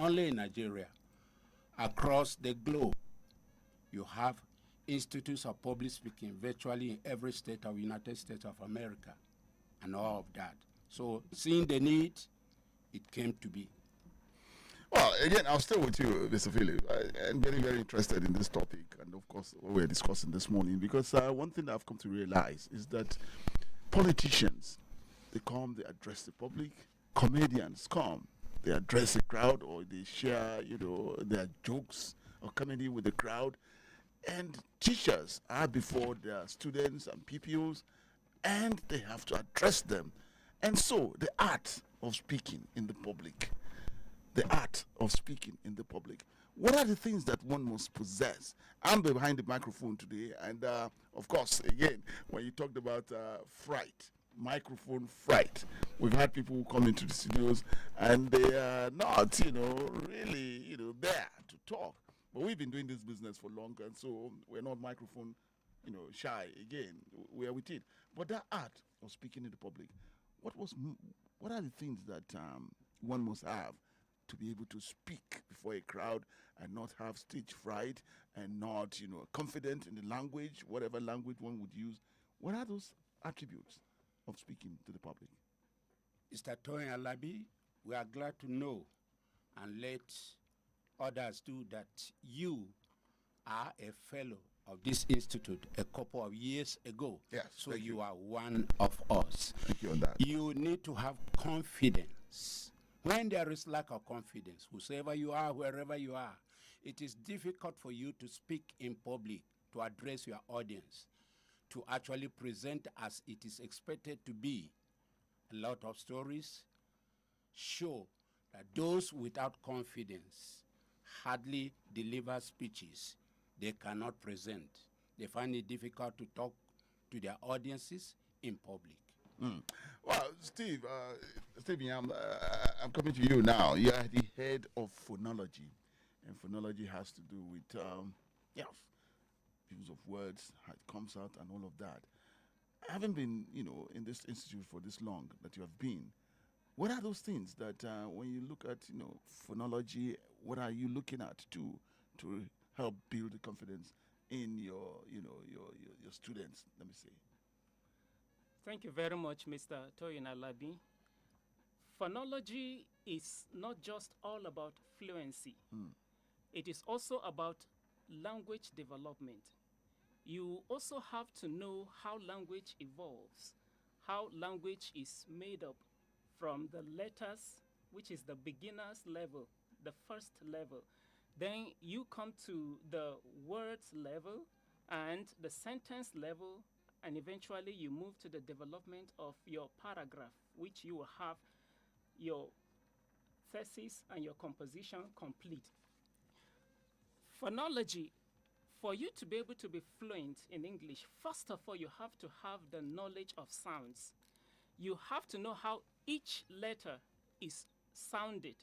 only in Nigeria, across the globe, you have institutes of public speaking virtually in every state of the United States of America and all of that. So seeing the need, it came to be. Well, again, I'll stay with you, Mr. Phillip. I'm very, very interested in this topic and, of course, what we're discussing this morning, because one thing I've come to realize is that politicians, they come, they address the public. Comedians come, they address the crowd, or they share, their jokes or comedy with the crowd. And teachers are before their students and pupils, and they have to address them. And so, the art of speaking in the public. The art of speaking in the public. What are the things that one must possess? I'm behind the microphone today, and of course, again, when you talked about fright, microphone fright, we've had people who come into the studios and they are not, really, there to talk. But we've been doing this business for long, and so we're not microphone, shy. Again, we are with it. But that art of speaking in the public, what are the things that one must have to be able to speak before a crowd and not have stage fright and not, confident in the language, whatever language one would use? What are those attributes of speaking to the public? Mr. Toyin Alabi, we are glad to know and let others do that you are a fellow of this institute a couple of years ago. Yes. So you are one of us. Thank you on that. You need to have confidence. When there is lack of confidence, whoever you are, wherever you are, it is difficult for you to speak in public, to address your audience, to actually present as it is expected to be. A lot of stories show that those without confidence hardly deliver speeches. They cannot present. They find it difficult to talk to their audiences in public. Well, Steve, I'm coming to you now. You are the head of phonology, and phonology has to do with use of words, how it comes out, and all of that. Having been, in this institute for this long that you have been, what are those things that when you look at, phonology, what are you looking at to help build the confidence in your students? Let me say. Thank you very much, Mr. Toyin Alabi. Phonology is not just all about fluency. It is also about language development. You also have to know how language evolves, how language is made up from the letters, which is the beginner's level, the first level. Then you come to the words level and the sentence level, and eventually you move to the development of your paragraph, which you will have your thesis and your composition complete. Phonology, for you to be able to be fluent in English, first of all, you have to have the knowledge of sounds. You have to know how each letter is sounded.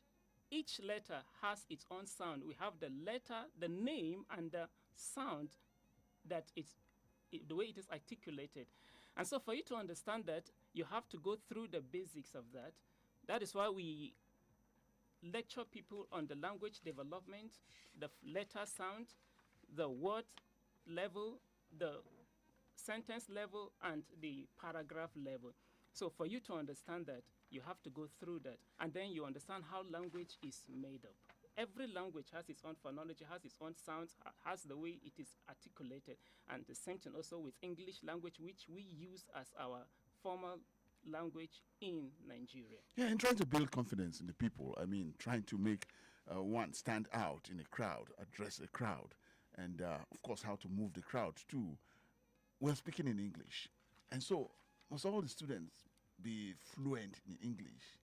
Each letter has its own sound. We have the letter, the name, and the sound that it's the way it is articulated. And so for you to understand that, you have to go through the basics of that. That is why we lecture people on the language development, the letter sound, the word level, the sentence level, and the paragraph level. So for you to understand that, you have to go through that. And then you understand how language is made up. Every language has its own phonology, has its own sounds, has the way it is articulated. And the same thing also with English language, which we use as our formal language in Nigeria. Yeah, and trying to build confidence in the people. I mean, trying to make one stand out in a crowd, address a crowd, and of course, how to move the crowd too. We're speaking in English. And so, must all the students be fluent in English?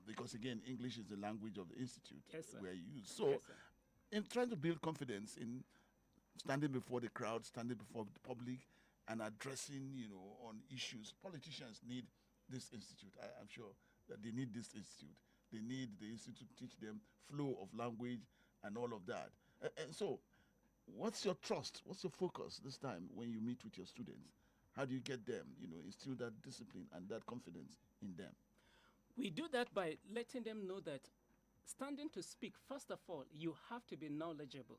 Because again, English is the language of the institute where you use. So, in trying to build confidence in standing before the crowd, standing before the public, and addressing, on issues, politicians need this institute. I'm sure that they need this institute. They need the institute to teach them flow of language and all of that. And so, what's your trust? What's your focus this time when you meet with your students? How do you get them, instill that discipline and that confidence in them? We do that by letting them know that standing to speak, first of all, you have to be knowledgeable.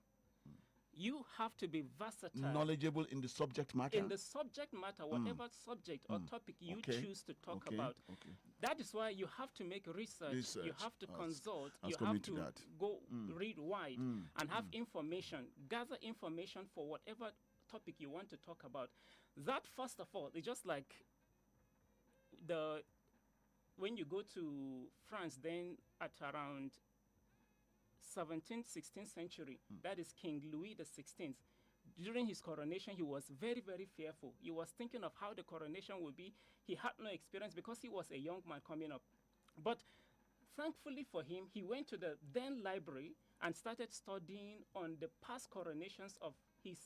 You have to be versatile. Knowledgeable in the subject matter? In the subject matter, whatever subject or topic you choose to talk about. That is why you have to make research. You have to consult. You have to go read wide and have information, gather information for whatever topic you want to talk about. That, first of all, is just like when you go to France, then at around 17th, 16th century, that is King Louis the 16th. During his coronation, he was very, very fearful. He was thinking of how the coronation would be. He had no experience because he was a young man coming up. But thankfully for him, he went to the then library and started studying on the past coronations of his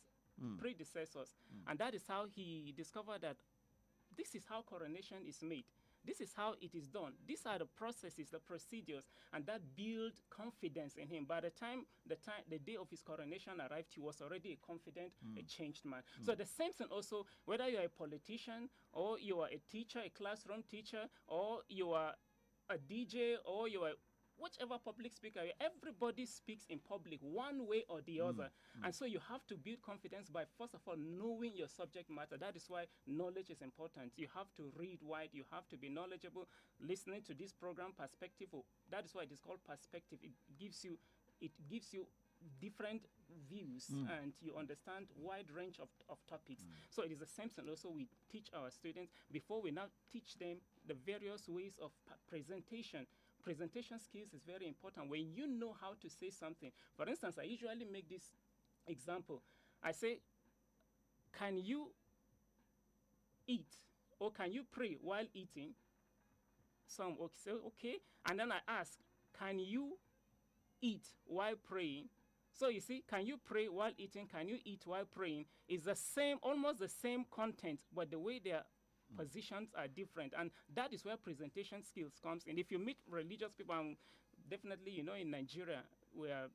predecessors. And that is how he discovered that this is how coronation is made. This is how it is done. These are the processes, the procedures, and that build confidence in him. By the day of his coronation arrived, he was already a confident, a changed man. So the same thing also, whether you are a politician or you are a teacher, a classroom teacher, or you are a DJ, or you are whichever public speaker, everybody speaks in public one way or the other. And so you have to build confidence by, first of all, knowing your subject matter. That is why knowledge is important. You have to read wide. You have to be knowledgeable. Listening to this program, Perspective, that is why it is called Perspective. It gives you different views and you understand wide range of topics. So it is the same thing also we teach our students before we now teach them the various ways of presentation. Presentation skills is very important. When you know how to say something, for instance, I usually make this example. I say, can you eat or can you pray while eating? Some say, okay. And then I ask, can you eat while praying? So you see, can you pray while eating? Can you eat while praying? Is the same, almost the same content, but the way they are positions are different, and that is where presentation skills comes in. If you meet religious people, definitely, in Nigeria we are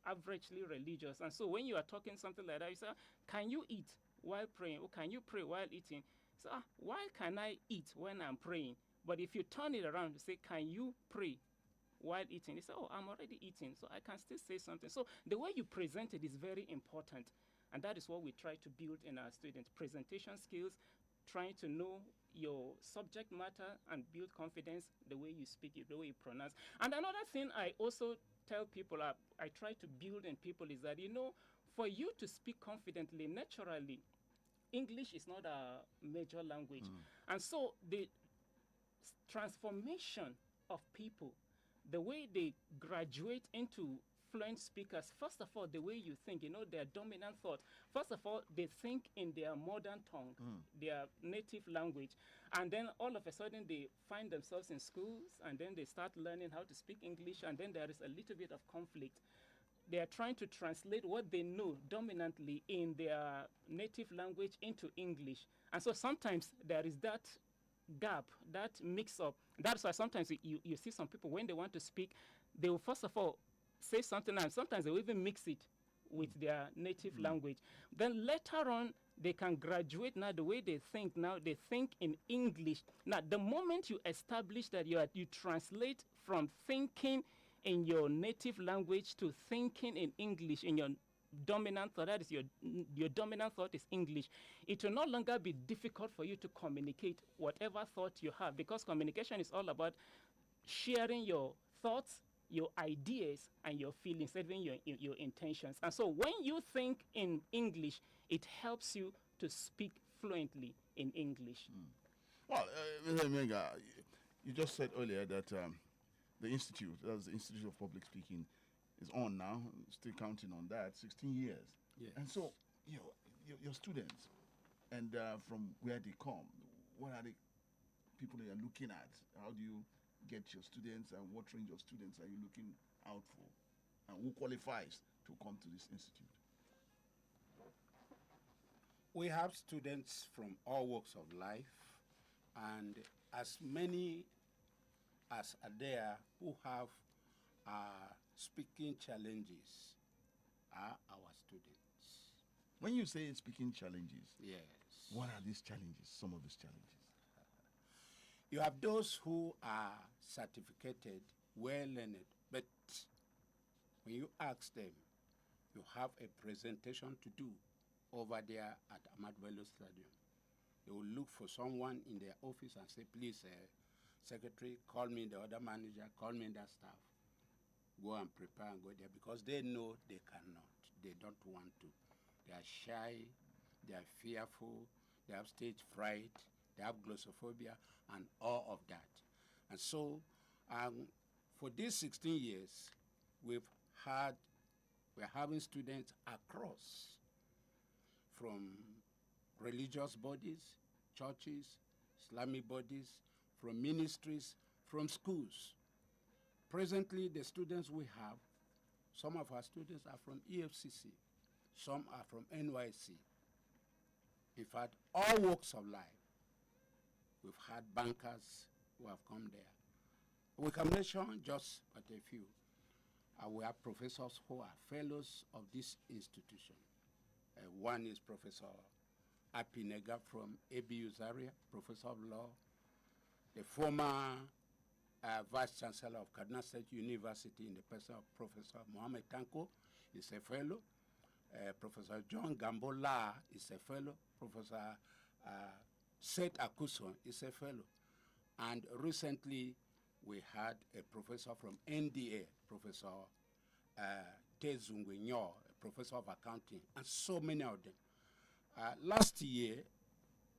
averagely religious, and so when you are talking something like that, you say, can you eat while praying, or can you pray while eating? So why can I eat when I'm praying? But if you turn it around, you say, can you pray while eating? You say, oh, I'm already eating, so I can still say something. So the way you present it is very important, and that is what we try to build in our students. Presentation skills, trying to know your subject matter and build confidence, the way you speak it, the way you pronounce. And another thing I also tell people, I try to build in people is that, for you to speak confidently, naturally, English is not a major language. And so the transformation of people, the way they graduate into fluent speakers, first of all, the way you think, their dominant thought. First of all, they think in their modern tongue, their native language. And then all of a sudden, they find themselves in schools, and then they start learning how to speak English, and then there is a little bit of conflict. They are trying to translate what they know dominantly in their native language into English. And so sometimes there is that gap, that mix-up. That's why sometimes you see some people, when they want to speak, they will first of all say something, and sometimes they will even mix it with their native language. Then later on, they can graduate now the way they think. Now they think in English. Now, the moment you establish that you translate from thinking in your native language to thinking in English in your dominant thought, that is your dominant thought is English, it will no longer be difficult for you to communicate whatever thought you have, because communication is all about sharing your thoughts, your ideas, and your feelings, even your intentions. And so when you think in English, it helps you to speak fluently in English. Well, Mr. IMENGER, you just said earlier that the Institute, that's the Institute of Public Speaking, is on now, still counting on that, 16 years. Yes. And so, your students, and from where they come, what are the people they are looking at? How do you get your students, and what range of students are you looking out for? And who qualifies to come to this institute? We have students from all walks of life, and as many as are there who have speaking challenges are our students. When you say speaking challenges, Yes. what are these challenges, some of these challenges? You have those who are certificated, well-learned, but when you ask them, you have a presentation to do over there at Ahmad Bello Stadium. They will look for someone in their office and say, please, secretary, call me the other manager, call me that staff. Go and prepare and go there, because they know they cannot. They don't want to. They are shy, they are fearful, they have stage fright, they have glossophobia, and all of that. And so, for these 16 years, we're having students across, from religious bodies, churches, Islamic bodies, from ministries, from schools. Presently, the students we have, some of our students are from EFCC, some are from NYC. In fact, all walks of life. We've had bankers who have come there. We can mention just but a few. We have professors who are fellows of this institution. One is Professor Apinega from ABU Zaria, Professor of Law. The former Vice Chancellor of Kaduna State University, in the person of Professor Mohammed Tanko, is a fellow. Professor John Gambola is a fellow. Professor Seth Akuson is a fellow. And recently, we had a professor from NDA, Professor Tezungwe Nyo, a professor of accounting, and so many of them. Last year,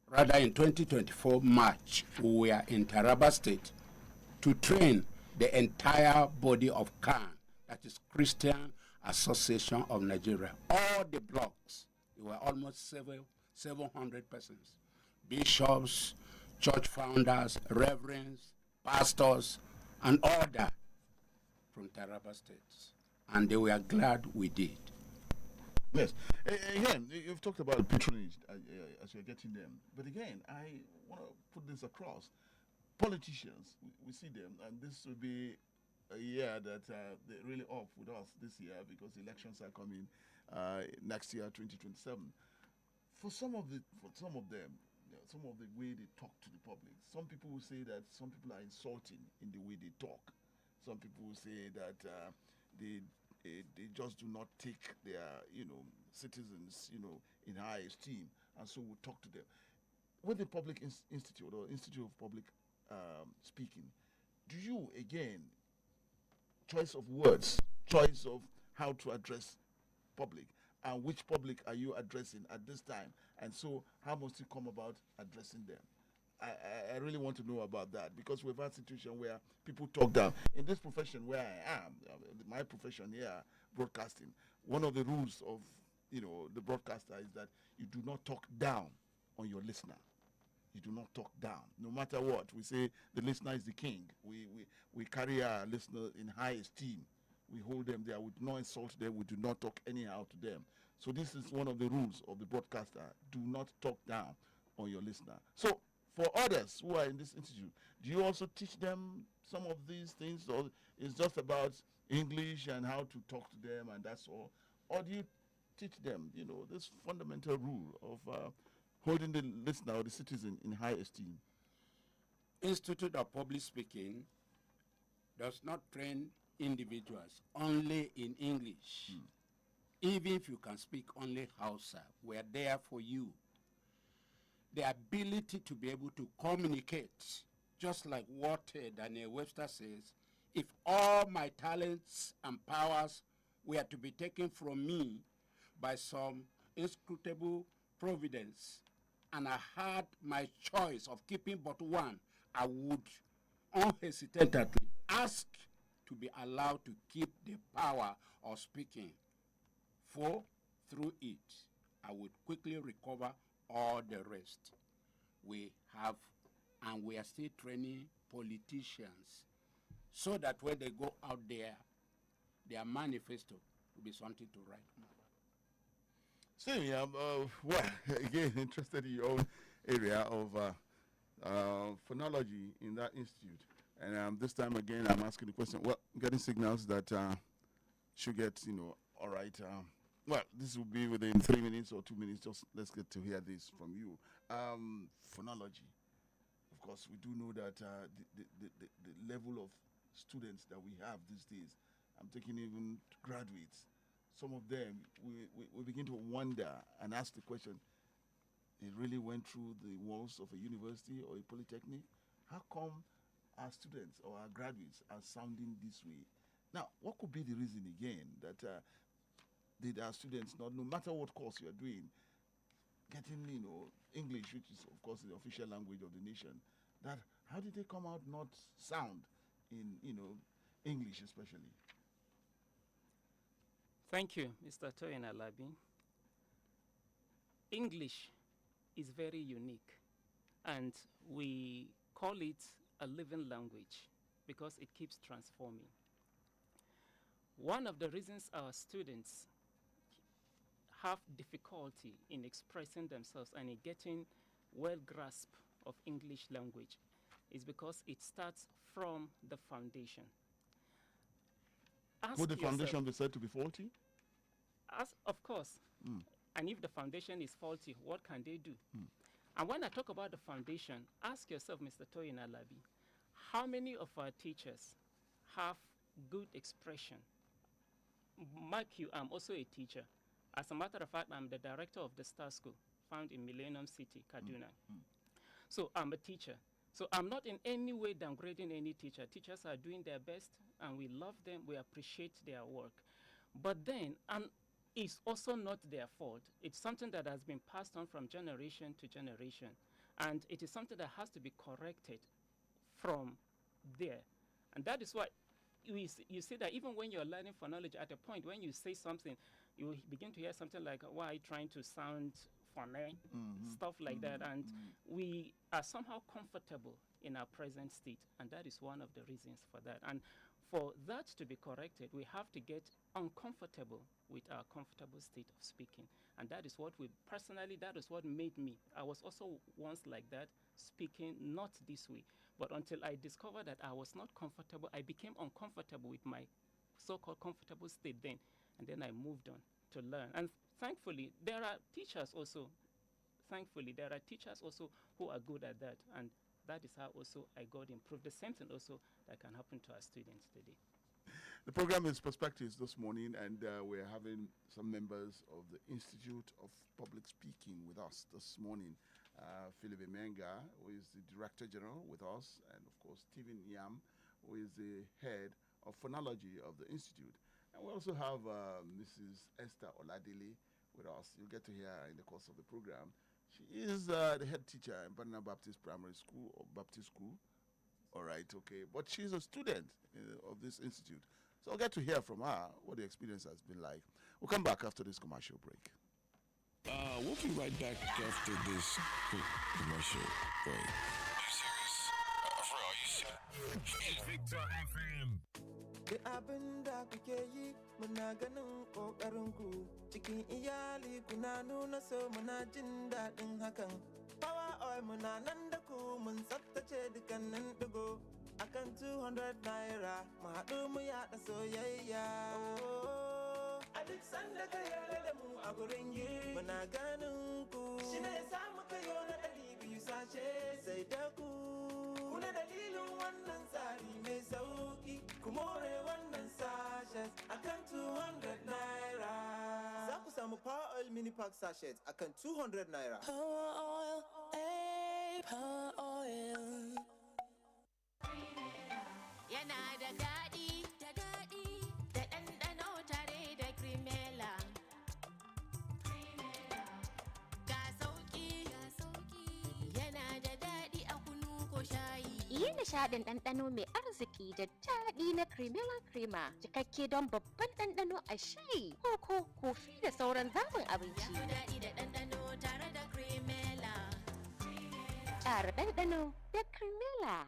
rather in 2024 March, we were in Taraba State to train the entire body of CAN, that is Christian Association of Nigeria. All the blocks, there were almost 700 persons. Bishops, church founders, reverends, pastors, and all that from Taraba State. And they were glad we did. Yes. Again, you've talked about patronage as you're getting them. But again, I want to put this across. Politicians, we see them, and this will be a year that they're really off with us this year, because elections are coming next year, 2027. For some of them, some of the way they talk to the public, some people will say that some people are insulting in the way they talk. Some people will say that they just do not take their citizens in high esteem, and so we'll talk to them. With the Public Institute or Institute of Public Speaking, do you again choice of words, choice of how to address public, and which public are you addressing at this time, and so how must you come about addressing them? I really want to know about that, because we've had situations where people talk down. In this profession where I am, my profession here, broadcasting, one of the rules of the broadcaster is that you do not talk down on your listener. You do not talk down. No matter what, we say the listener is the king. We carry our listener in high esteem. We hold them there. We do not insult them. We do not talk anyhow to them. So this is one of the rules of the broadcaster. Do not talk down on your listener. So for others who are in this institute, do you also teach them some of these things, or it's just about English and how to talk to them and that's all? Or do you teach them, this fundamental rule of holding the listener or the citizen in high esteem? Institute of Public Speaking does not train individuals only in English. Even if you can speak only Hausa, we are there for you. The ability to be able to communicate, just like what Daniel Webster says, if all my talents and powers were to be taken from me by some inscrutable providence, and I had my choice of keeping but one, I would unhesitatingly ask to be allowed to keep the power of speaking. For through it, I would quickly recover all the rest. We have, and we are still training politicians so that when they go out there, their manifesto will be something to write home about. So, well, again, interested in your own area of phonology in that institute. And this time again, I'm asking the question. Well, getting signals that should get, all right. Well, this will be within 3 minutes or 2 minutes. Just let's get to hear this from you. Phonology. Of course, we do know that the level of students that we have these days I'm taking even graduates. Some of them, we begin to wonder and ask the question, it really went through the walls of a university or a polytechnic? How come our students or our graduates are sounding this way? Now, what could be the reason again that did our students not, no matter what course you are doing, getting, English, which is, of course, the official language of the nation, that how did they come out not sound in, English especially? Thank you, Mr. Toyin Alabi. English is very unique, and we call it a living language because it keeps transforming. One of the reasons our students have difficulty in expressing themselves and in getting well grasp of English language is because it starts from the foundation. Would the foundation be said to be faulty? Of course. And if the foundation is faulty, what can they do? And when I talk about the foundation, ask yourself, Mr. Toyin Alabi, how many of our teachers have good expression? Mark you, I'm also a teacher. As a matter of fact, I'm the director of the Star School, found in Millennium City, Kaduna. So I'm a teacher. So I'm not in any way downgrading any teacher. Teachers are doing their best, and we love them. We appreciate their work. But then, it's also not their fault. It's something that has been passed on from generation to generation. And it is something that has to be corrected from there. And that is why you see that even when you're learning phonology, at a point when you say something, you begin to hear something like, why are you trying to sound funny? Stuff like that. And we are somehow comfortable in our present state. And that is one of the reasons for that. And for that to be corrected, we have to get uncomfortable with our comfortable state of speaking. And that is what that is what made me. I was also once like that, speaking not this way. But until I discovered that I was not comfortable, I became uncomfortable with my so-called comfortable state then. And then I moved on to learn. And thankfully, there are teachers also. There are teachers also who are good at that. And that is how also I got improved. The same thing also that can happen to our students today. The program is Perspectives this morning, and we're having some members of the Institute of Public Speaking with us this morning. PHILLIP, who is the Director General with us, and of course Toyin NYAM, who is the head of phonology of the Institute. And we also have Mrs. Esther Oladele with us. You'll get to hear her in the course of the program. She is the head teacher in Banana Baptist Primary School or Baptist School. All right, okay. But she's a student of this institute. So I'll get to hear from her what the experience has been like. We'll come back after this commercial break. We'll be right back after this commercial break. Are you serious? For real, are you serious? Invicta FM. Duk abin da kuke yi muna ganin ƙoƙarinku cikin iyali kuna nuna so muna jin daɗin hakan. Power oil muna nan da ku mun tsaftace dukkanin ɗigo akan 200 naira mu haɗu mu yaɗa soyayya. A duk sanda ka yarda da mu a gurin yi muna ganin ku shi ne sa muka yi na 200 sashe sai da ku. Kuna dalilin wannan tsari mai sauki ku more wannan sashes akan 200 naira. Za ku samu Power Oil Mini Pack sachets akan 200 naira. Power Oil, Power Oil. Yana da daɗi, da ɗanɗano tare da Cremella. Ga sauƙi, yana da daɗi a kunu ko shayi. Yi nishaɗin ɗanɗano mai arziki da daɗi na Cremella Crema, cikakke don babban ɗanɗano a shayi, koko, kofi da sauran zaɓin abinci. Ya daɗi da ɗanɗano tare da Cremella. Ƙara ɗanɗano da Cremella.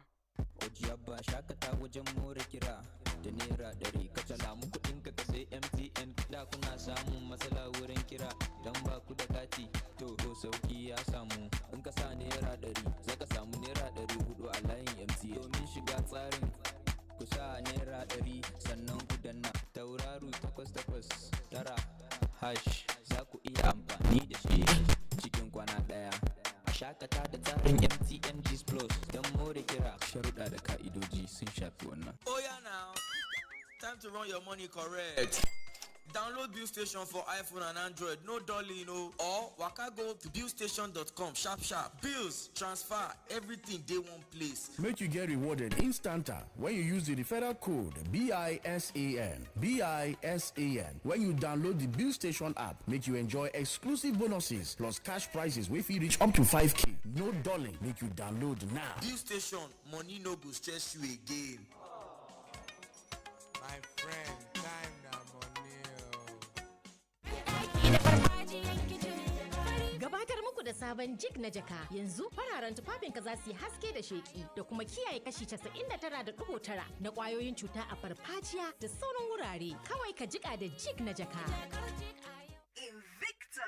Ojiyabba shakata wajen more kira da naira 100 ka salamu kuɗin ka sai MTN da kuna samun matsala wurin kira idan ba ku da kati to sauki ya samu in ka sa naira 100 zaka samu naira 400 a layin MTN domin shiga tsarin ku sa naira 100 sannan ku danna tauraro 889 hash za ku iya amfani da shi cikin kwana ɗaya. Shakata da tsarin MTN G's Plus don more kira sharuɗa da ka'idoji sun shafi wannan. Oh yeah now, time to to run your money correct. Download Bill Station for iPhone and Android. No dolly, or waka go to billstation.com. Sharp. Bills, transfer, everything day one place. Make you get rewarded instanta when you use the referral code BISAN. BISAN. When you download the Bill Station app, make you enjoy exclusive bonuses plus cash prizes wey fit reach up to 5K. No dolly, make you download now. Bill Station, money no go stress you again. My friend, time na money. Gabatar muku da sabon jig na jaka. Yanzu fararen tufafinka za su yi haske da sheki da kuma kiyaye kashi 99.9 na kwayoyin cuta a farfajiya da sauran wurare. Kawai ka jika da jig na jaka. Invicta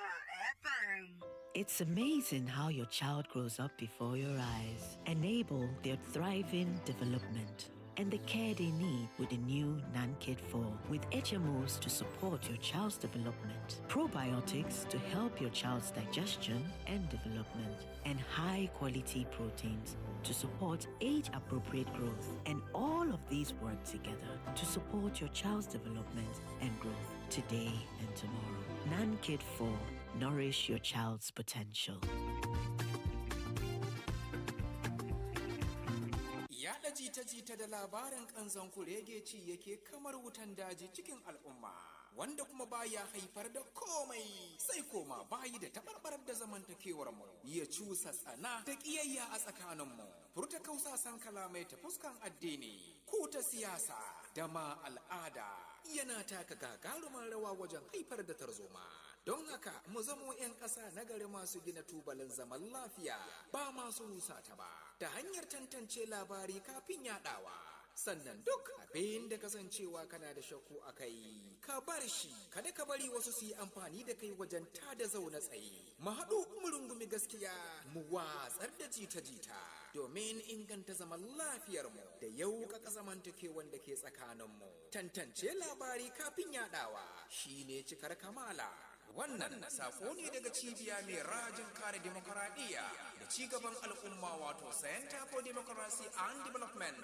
FM. It's amazing how your child grows up before your eyes. Enable their thriving development and the care they need with the new NanKid 4 with HMOs to support your child's development, probiotics to help your child's digestion and development, and high-quality proteins to support age-appropriate growth. And all of these work together to support your child's development and growth today and tomorrow. NanKid 4, nourish your child's potential. Yaɗa jita-jita da labarin ƙanzon kurege ci yake kamar wutan daji cikin al'umma, wanda kuma baya haifar da komai sai koma bayi da taɓarɓarar da zamantakewar mu, ya cusa tsana da ƙiyayya a tsakaninmu, furta kausasan kalamai ta fuskan addini ko ta siyasa da ma al'ada yana taka gagarumin rawa wajen haifar da tarzoma. Don haka mu zamo 'yan ƙasa na gari masu gina tubalin zaman lafiya ba masu rusa ta ba ta hanyar tantance labari kafin yaɗawa. Sannan duk abin da kasancewa kana da shakku a kai ka bar shi, kada ka bari wasu su yi amfani da kai wajen tada zaune tsaye. Mu haɗu mu rungumi gaskiya, mu watsar da jita-jita domin inganta zaman lafiyarmu da yauƙaƙa zamantakewan da ke tsakaninmu. Tantance labari kafin yaɗawa shine cikar kamala. Wannan sako ne daga cibiya mai rajin kare demokaradiyya da cigaban al'umma, wato Center for Democracy and Development.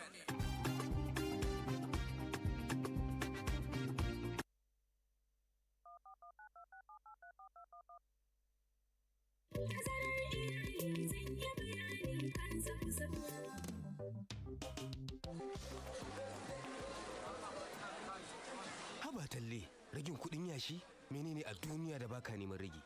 Haba talle, ragin kuɗin yashi? Menene a duniya da baka neman rage?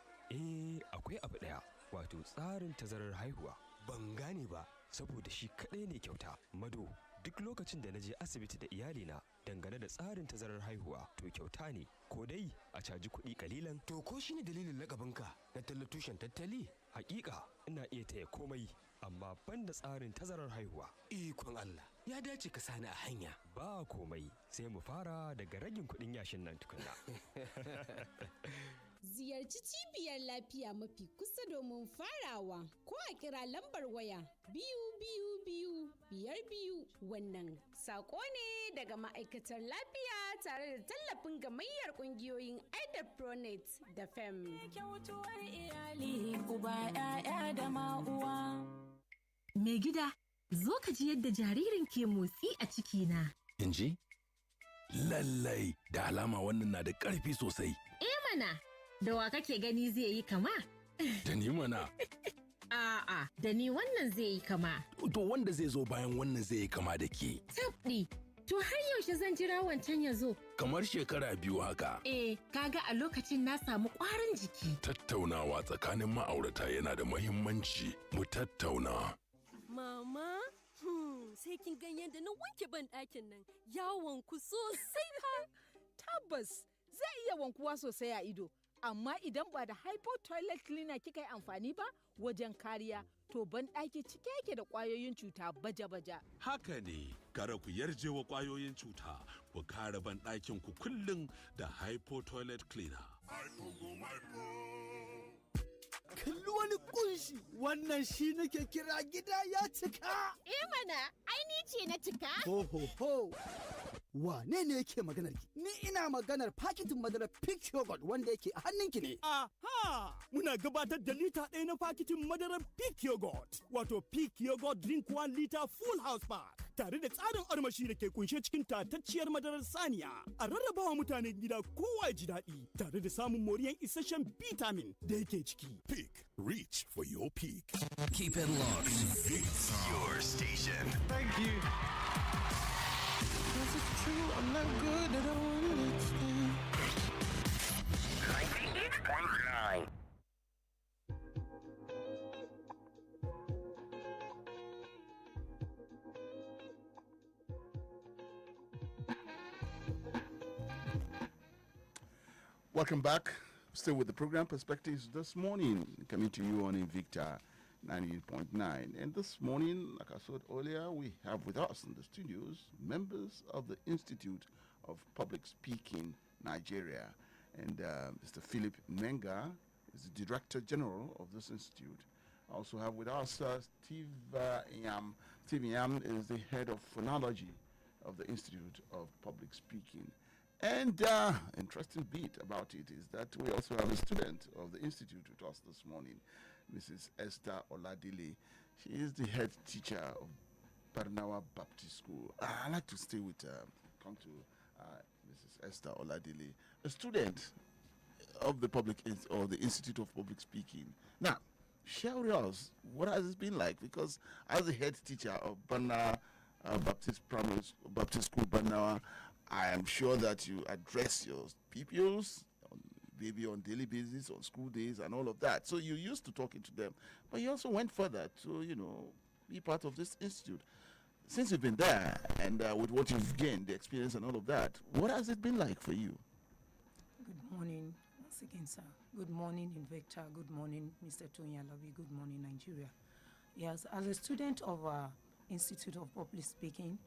Akwai abu daya, wato tsarin tazarar haihuwa. Ban gane ba. Saboda shi kadai ne kyauta. Mado, duk lokacin da na je asibiti da iyalina dangane da tsarin tazarar haihuwa, to kyauta ne, ko dai a caji kuɗi kalilan. To ko shine dalilin lakabinka na tallatushen tattali? Hakika ina iya taya komai, amma banda tsarin tazarar haihuwa. Ikon Allah, ya dace ka sani a hanya. Ba komai, sai mu fara daga ragin kuɗin yashin nan tukunna. Ziyarci cibiyar lafiya mafi kusa domin farawa, ko a kira lambar waya 222 wannan sako ne daga ma'aikatar lafiya tare da tallafin gamayyar kungiyoyin Pronet da FEM. Kyautuwar iyali, uba, 'ya'ya da ma'uwa. Mai gida, zo ka ji yadda jaririn ke motsi a cikina. In ji? Lallai, da alama wannan na da ƙarfi sosai. Mana, da wa kake gani zai yi kama? Da ni mana. A'a, da ni wannan zai yi kama. To wanda zai zo bayan wannan zai yi kama da ke. Tabɗi, to har yaushe zan jira wancan ya zo? Kamar shekara 2 haka. Kaga a lokacin na samu ƙwarin jiki. Tattaunawa tsakanin ma'aurata yana da muhimmanci. Mu tattauna. Mama, sai kin gan yadda na wanke ban ɗakin nan, yawon ku sosai fa. Tabbas zai iya wankuwa sosai a ido, amma idan ba da hypo toilet cleaner kika yi amfani ba wajen kariya, to ban ɗaki cike yake da ƙwayoyin cuta baja-baja. Haka ne, kara ku yarje wa ƙwayoyin cuta, ku kare ban ɗakin ku kullum da hypo toilet cleaner. Kalli wani kunshi, wannan shi nake kira gida ya cika. Mana, ai ni ce na cika. Ho ho ho. wane ne yake maganar ki? Ni ina maganar paketin madarar Peak Yogurt wanda yake a hannunki ne. Aha! Muna gabatar da lita ɗaya na paketin madarar Peak Yogurt, wato Peak Yogurt Drink 1 liter Full House Pack, tare da tsarin armashi da ke kunshe cikin tatacciyar madarar saniya. A rarrabawa mutanen gida kowa ya ji daɗi, tare da samun moriyan isasshen vitamin da yake ciki. Peak. Reach for your peak. Keep it locked. Your station. Thank you. Cause it's true, I'm not good at all. It's 98.9. Welcome back. Still with the program Perspectives this morning, coming to you on Invicta 98.9. And this morning, like I said earlier, we have with us in the studios members of the Institute of Public Speaking Nigeria. And Mr. PHILLIP IMENGER is the Director General of this institute. I also have with us Steve NYAM. Steve NYAM is the Head of Phonology of the Institute of Public Speaking. And interesting bit about it is that we also have a student of the institute with us this morning, Mrs. Esther Oladile. She is the head teacher of Barnawa Baptist School. I'd like to stay with, come to Mrs. Esther Oladile, a student of the the Institute of Public Speaking. Now, share with us, what has it been like? Because as the head teacher of Barnawa Baptist School, Barnawa, I am sure that you address your pupils maybe on daily basis, on school days, and all of that. So you used to talking to them, but you also went further to, be part of this institute. Since you've been there, and with what you've gained, the experience and all of that, what has it been like for you? Good morning, once again, sir. Good morning, Invicta. Good morning, Mr. Toyin Alabi. Good morning, Nigeria. Yes, as a student of Institute of Public Speaking,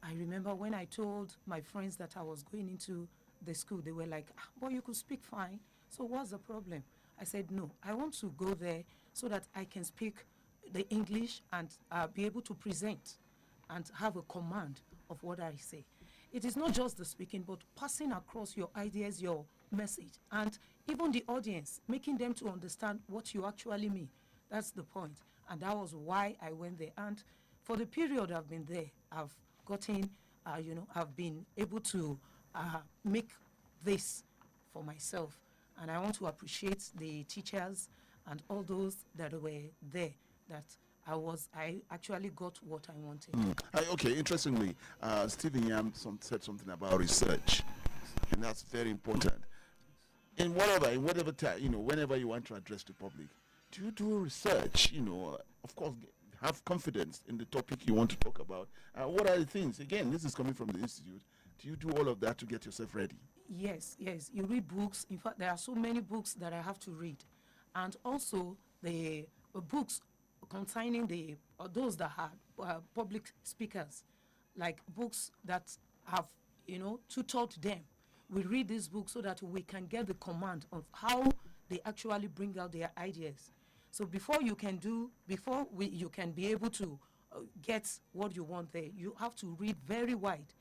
I remember when I told my friends that I was going into the school, they were like, boy, you could speak fine. So what's the problem? I said, no, I want to go there so that I can speak the English and be able to present and have a command of what I say. It is not just the speaking, but passing across your ideas, your message, and even the audience, making them to understand what you actually mean. That's the point. And that was why I went there. And for the period I've been there, I've gotten, I've been able to make this for myself. And I want to appreciate the teachers and all those that were there, that I actually got what I wanted. Okay, interestingly, Stephen Yam said something about research, and that's very important. In whatever time, whenever you want to address the public, do you do research? Of course, have confidence in the topic you want to talk about. What are the things? Again, this is coming from the institute. Do you do all of that to get yourself ready? Yes. You read books. In fact, there are so many books that I have to read. And also the books concerning those that are public speakers, like books that have, tutored them. We read these books so that we can get the command of how they actually bring out their ideas. So before you can be able to get what you want there, you have to read very wide,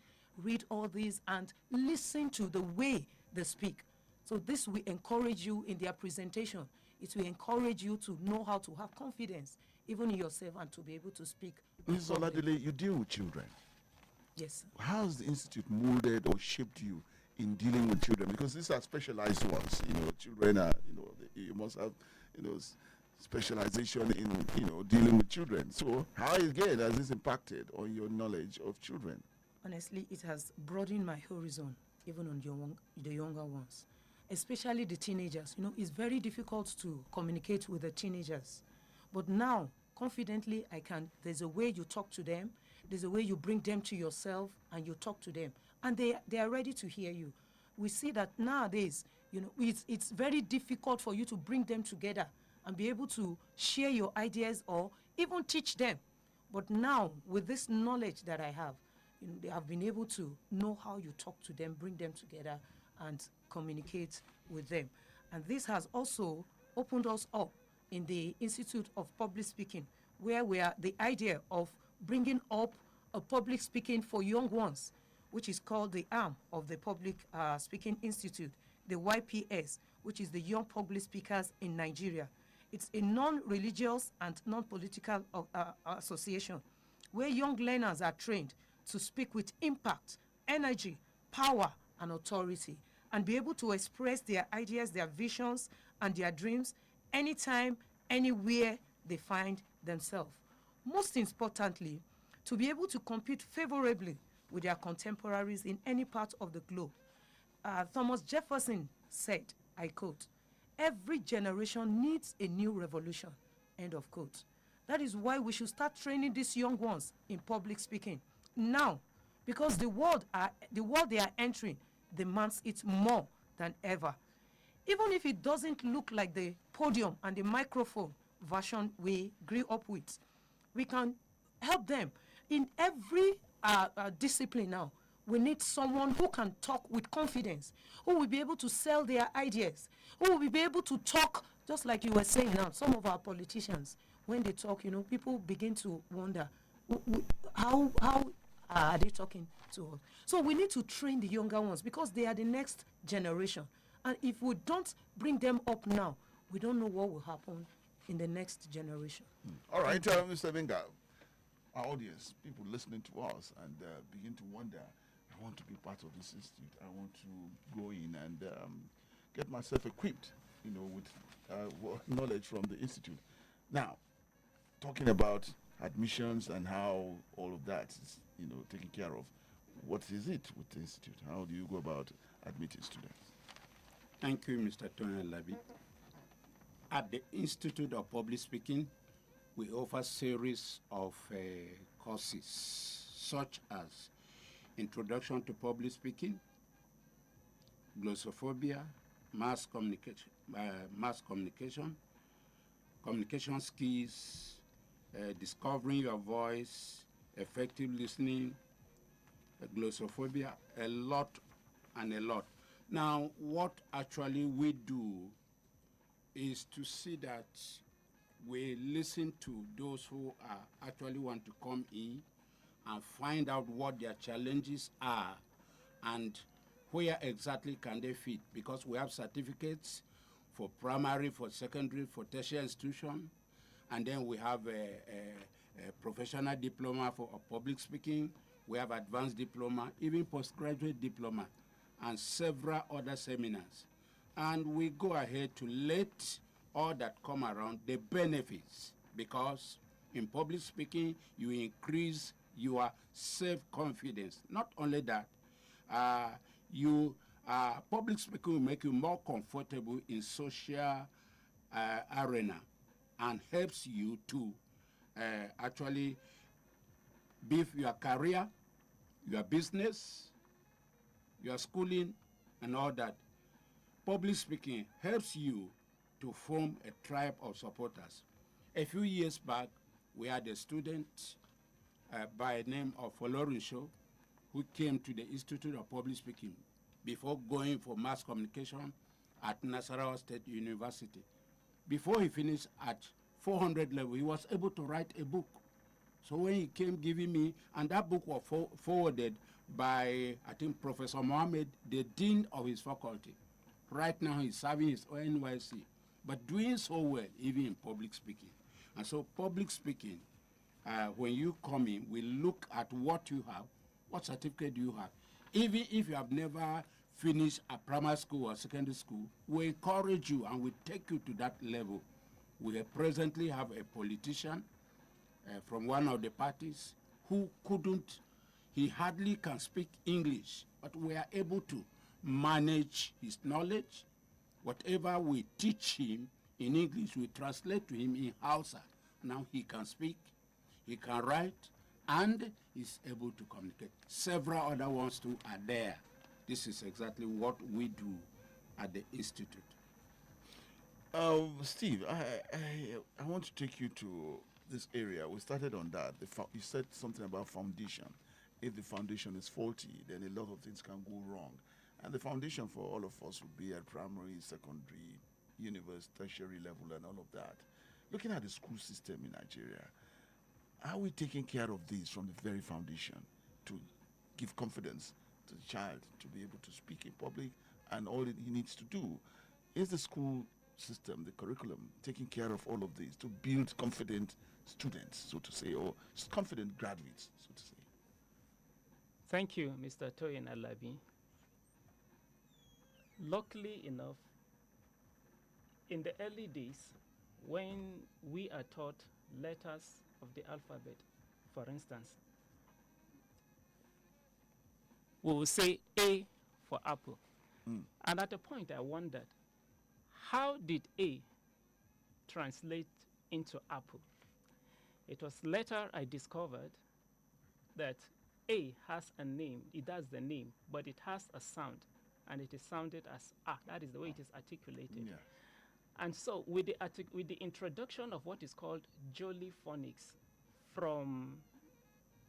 read all these and listen to the way they speak. So this will encourage you in their presentation. It will encourage you to know how to have confidence, even in yourself, and to be able to speak. Ms. Oladile, you deal with children. Yes. How has the institute molded or shaped you in dealing with children? Because these are specialized ones. Children are, you must have, specialization in dealing with children. So how again has this impacted on your knowledge of children? Honestly, it has broadened my horizon, even on the younger ones, especially the teenagers. It's very difficult to communicate with the teenagers, but now confidently there's a way you talk to them, there's a way you bring them to yourself and you talk to them, and they are ready to hear you. We see that nowadays, it's very difficult for you to bring them together and be able to share your ideas or even teach them. But now, with this knowledge that I have, they have been able to know how you talk to them, bring them together, and communicate with them. And this has also opened us up in the Institute of Public Speaking, where we are the idea of bringing up a public speaking for young ones. which is called the arm of the Public Speaking Institute, the YPS, which is the Young Public Speakers in Nigeria. It's a non-religious and non-political association where young learners are trained to speak with impact, energy, power, and authority, and be able to express their ideas, their visions, and their dreams anytime, anywhere they find themselves. Most importantly, to be able to compete favorably with their contemporaries in any part of the globe. Thomas Jefferson said, I quote, "Every generation needs a new revolution," end of quote. That is why we should start training these young ones in public speaking now, because the world they are entering demands it more than ever. Even if it doesn't look like the podium and the microphone version we grew up with, we can help them in every discipline now. We need someone who can talk with confidence, who will be able to sell their ideas, who will be able to talk, just like you were saying now, some of our politicians, when they talk, people begin to wonder, how are they talking to us? So we need to train the younger ones because they are the next generation. And if we don't bring them up now, we don't know what will happen in the next generation. All right, Mr. Benga, our audience, people listening to us and begin to wonder, I want to be part of this institute. I want to go in and get myself equipped, with knowledge from the institute. Now, talking about admissions and how all of that is, taken care of, what is it with the institute? How do you go about admitting students? Thank you, Mr. Toyin Alabi. At the Institute of Public Speaking, we offer series of courses such as Introduction to Public Speaking, Glossophobia, Mass Communication, Communication Skills, Discovering Your Voice, Effective Listening, Glossophobia, a lot and a lot. Now, what actually we do is to see that we listen to those who actually want to come in and find out what their challenges are and where exactly can they fit, because we have certificates for primary, for secondary, for tertiary institution, and then we have a professional diploma for public speaking, we have advanced diploma, even postgraduate diploma, and several other seminars. And we go ahead to let all that come around the benefits, because in public speaking, you increase your self-confidence. Not only that, public speaking will make you more comfortable in social arena and helps you to actually beef your career, your business, your schooling, and all that. Public speaking helps you to form a tribe of supporters. A few years back, we had a student by the name of Folorunsho who came to the Institute of Public Speaking before going for mass communication at Nasarawa State University. Before he finished at 400 level, he was able to write a book. So when he came giving me, and that book was forwarded by, I think, Professor Mohammed, the dean of his faculty. Right now he's serving his NYC, but doing so well even in public speaking. And so public speaking, when you come in, we look at what you have, what certificate do you have. Even if you have never finished a primary school or secondary school, we encourage you and we take you to that level. We presently have a politician from one of the parties who he hardly can speak English, but we are able to manage his knowledge. Whatever we teach him in English, we translate to him in Hausa. Now he can speak, he can write, and is able to communicate. Several other ones too are there. This is exactly what we do at the Institute. Steve, I want to take you to this area. We started on that. You said something about foundation. If the foundation is faulty, then a lot of things can go wrong. And the foundation for all of us would be at primary, secondary, university, tertiary level, and all of that. Looking at the school system in Nigeria, are we taking care of these from the very foundation to give confidence the child to be able to speak in public and all that he needs to do. Is the school system, the curriculum, taking care of all of these to build confident students, so to say, or confident graduates, so to say? Thank you, Mr. Toyin Alabi. Luckily enough, in the early days, when we are taught letters of the alphabet, for instance, we will say A for apple. And at a point I wondered, how did A translate into apple? It was later I discovered that A has a name, it does the name, but it has a sound, and it is sounded as A. That is the way it is articulated. Yeah. And so with the introduction of what is called Jolly phonics from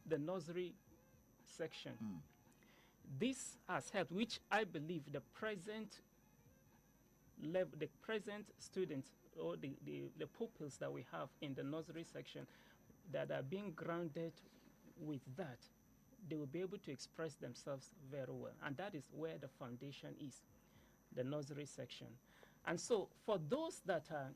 the nursery section, this has helped, which I believe the present students or the pupils that we have in the nursery section that are being grounded with that, they will be able to express themselves very well. And that is where the foundation is, the nursery section. And so for those that are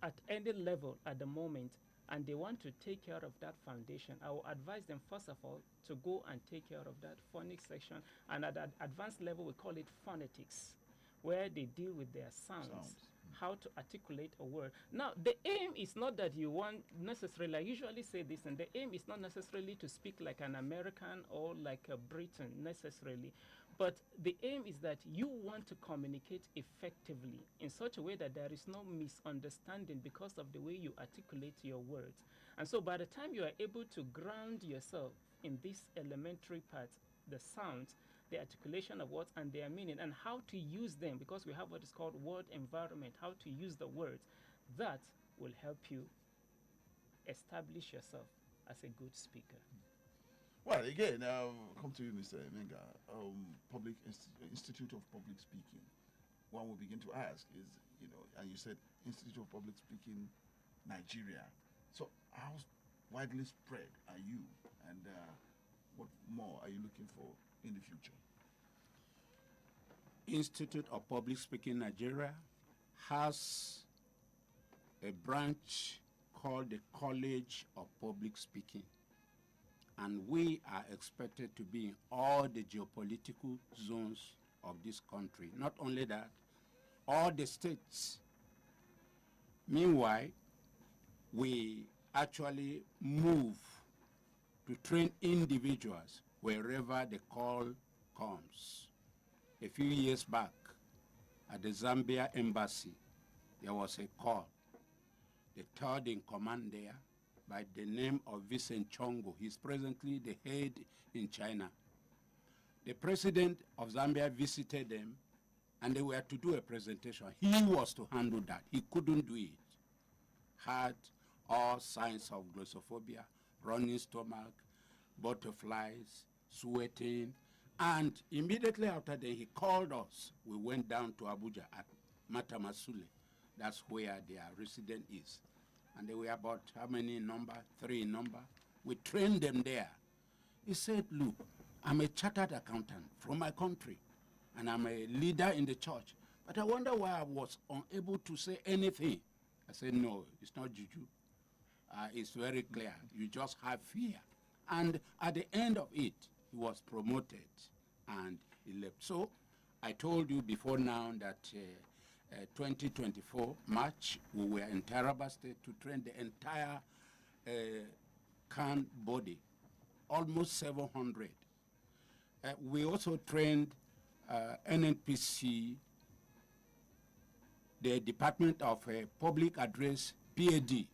at any level at the moment and they want to take care of that foundation, I will advise them, first of all, to go and take care of that phonics section. And at that advanced level, we call it phonetics, where they deal with their sounds. How to articulate a word. Now, the aim is not that you want necessarily, I usually say this, and the aim is not necessarily to speak like an American or like a Briton necessarily, but the aim is that you want to communicate effectively in such a way that there is no misunderstanding because of the way you articulate your words. And so by the time you are able to ground yourself in these elementary parts, the sounds, the articulation of words and their meaning, and how to use them, because we have what is called word environment, how to use the words, that will help you establish yourself as a good speaker. Well, again, come to you, Mr. Imenga. Institute of Public Speaking. One will begin to ask is, and you said Institute of Public Speaking, Nigeria. So how widely spread are you, and what more are you looking for in the future? Institute of Public Speaking Nigeria has a branch called the College of Public Speaking, and we are expected to be in all the geopolitical zones of this country. Not only that, all the states. Meanwhile, we actually move to train individuals wherever the call comes. A few years back, at the Zambia embassy, there was a call. The third in command there, by the name of Vincent Chongo, he's presently the head in China. The president of Zambia visited them, and they were to do a presentation. He was to handle that. He couldn't do it. Had all signs of glossophobia, running stomach, butterflies, sweating, and immediately after that, he called us. We went down to Abuja at Matamasule. That's where their resident is. And they were about how many in number? 3 in number. We trained them there. He said, look, I'm a chartered accountant from my country, and I'm a leader in the church. But I wonder why I was unable to say anything. I said, no, it's not juju. It's very clear. You just have fear. And at the end of it, he was promoted and he left. So I told you before now that 2024 March, we were in Taraba State to train the entire CAN body, almost 700. We also trained NNPC, the Department of Public Address, PAD,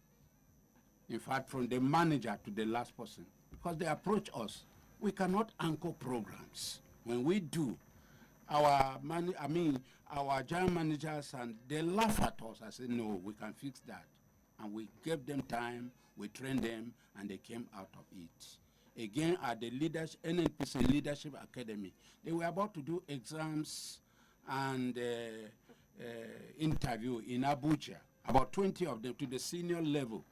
in fact, from the manager to the last person, because they approach us. We cannot anchor programs. When we do, our general managers, and they laugh at us. I said, no, we can fix that. And we gave them time, we trained them, and they came out of it. Again, at the NNPC Leadership Academy, they were about to do exams and interview in Abuja, about 20 of them to the senior level.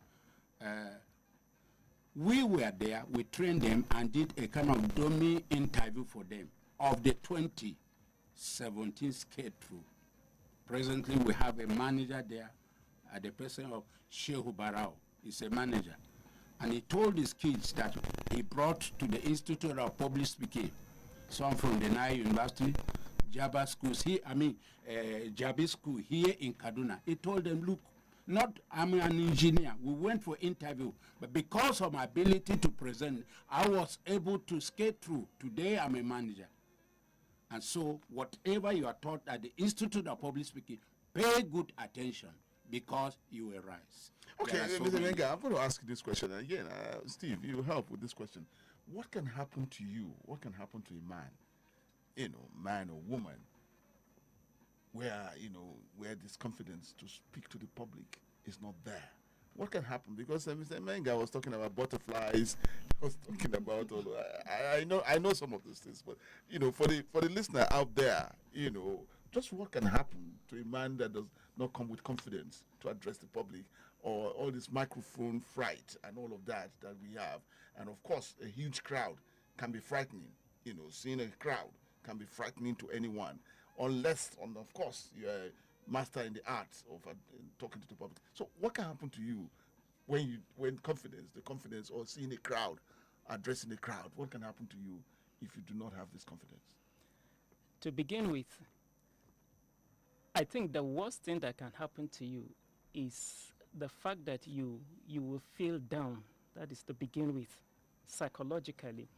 We were there, we trained them and did a kind of dummy interview for them. Of the 20, 17 skated through. Presently, we have a manager there, the person of Shehu Barao is a manager. And he told his kids that he brought to the Institute of Public Speaking, some from the NYAM University, Jabba schools here, Jabi school here in Kaduna. He told them, look, I'm an engineer. We went for interview, but because of my ability to present, I was able to skate through. Today, I'm a manager. And so, whatever you are taught at the Institute of Public Speaking, pay good attention because you will rise. Okay, Mr. Imengerer, I'm going to ask you this question. And again, Steve, you help with this question. What can happen to you? What can happen to a man, man or woman, where this confidence to speak to the public is not there? What can happen? Because Mr. Imengerer was talking about butterflies. He was talking about all. I know some of those things, but for the listener out there, just what can happen to a man that does not come with confidence to address the public, or all this microphone fright and all of that we have, and of course a huge crowd can be frightening. Seeing a crowd can be frightening to anyone, unless, of course, you're a master in the art of talking to the public. So what can happen to you when the confidence, or seeing a crowd, addressing a crowd? What can happen to you if you do not have this confidence? To begin with, I think the worst thing that can happen to you is the fact that you will feel down. That is to begin with. Psychologically,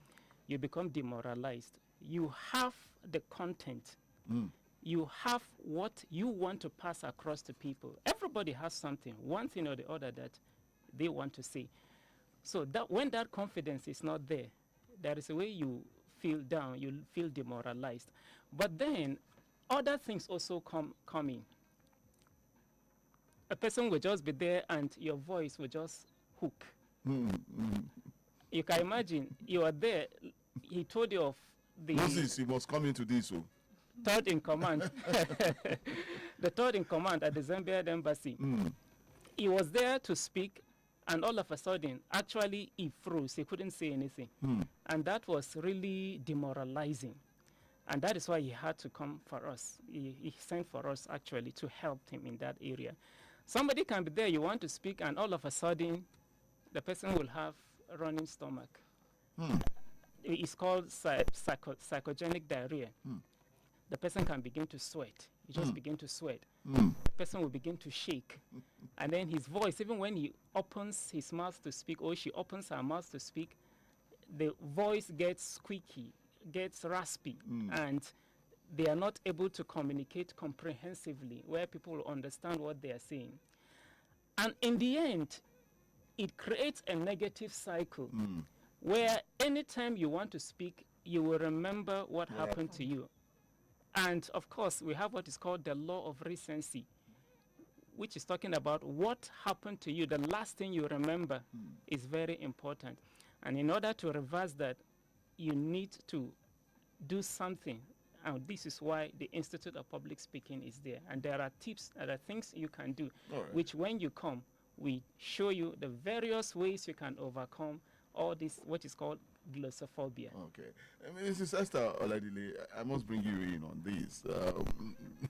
you become demoralized. You have the content. You have what you want to pass across to people. Everybody has something, one thing or the other, that they want to say. So that when that confidence is not there, there is a way you feel down, you feel demoralized. But then other things also come in. A person will just be there and your voice will just hook. You can imagine, you are there, he told you of the... Moses, you must come into this. Third in command. The third in command at the Zambian embassy. He was there to speak, and all of a sudden, actually, he froze. He couldn't say anything. And that was really demoralizing. And that is why he had to come for us. He sent for us, actually, to help him in that area. Somebody can be there, you want to speak, and all of a sudden, the person will have a running stomach. It's called psychogenic diarrhea. The person can begin to sweat. You just begin to sweat. The person will begin to shake. And then his voice, even when he opens his mouth to speak, or she opens her mouth to speak, the voice gets squeaky, gets raspy, and they are not able to communicate comprehensively where people will understand what they are saying. And in the end, it creates a negative cycle where anytime you want to speak, you will remember what happened to you. And of course, we have what is called the law of recency, which is talking about what happened to you. The last thing you remember is very important. And in order to reverse that, you need to do something. And this is why the Institute of Public Speaking is there. And there are tips, there are things you can do, which when you come, we show you the various ways you can overcome all this, what is called glossophobia. Okay. Mrs. Esther Oladile, I must bring you in on this.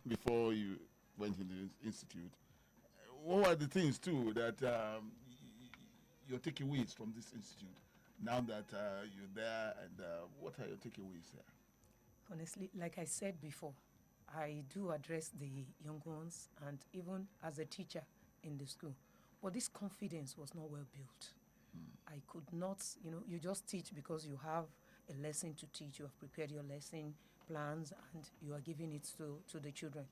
Before you went into the institute, what are the things, too, that your takeaways from this institute, now that you're there, and what are your takeaways there? Honestly, like I said before, I do address the young ones, and even as a teacher in the school. But this confidence was not well built. I could not, you just teach because you have a lesson to teach. You have prepared your lesson plans and you are giving it to the children.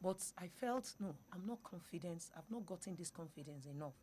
But I felt, no, I'm not confident. I've not gotten this confidence enough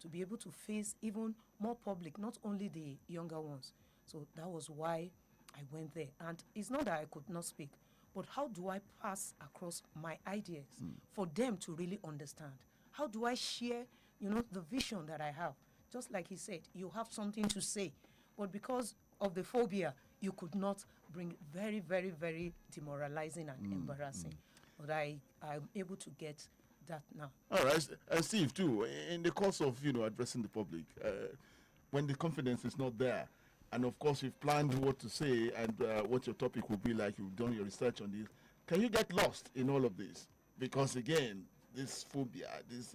to be able to face even more public, not only the younger ones. So that was why I went there. And it's not that I could not speak, but how do I pass across my ideas for them to really understand? How do I share, the vision that I have? Just like he said, you have something to say, but because of the phobia, you could not bring very, very, very demoralizing and embarrassing. But I'm able to get that now. All right. And Steve, too, in the course of, addressing the public, when the confidence is not there. And of course, you've planned what to say and what your topic will be like. You've done your research on this. Can you get lost in all of this? Because again, this phobia, this